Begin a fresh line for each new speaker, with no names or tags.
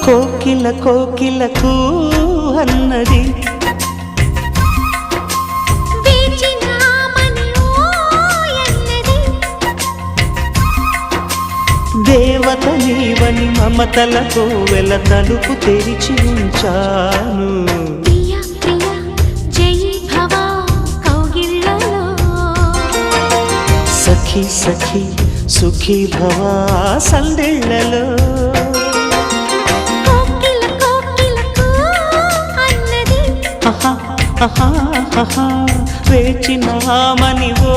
కోకిల కోకిలకు అన్నది దేవత నీవని మమతలతో వెల తలుపు తెరిచి ఉంచాను. సఖీ సఖీ సుఖీ భవ సందేళ్లలో వేచినామని ఓ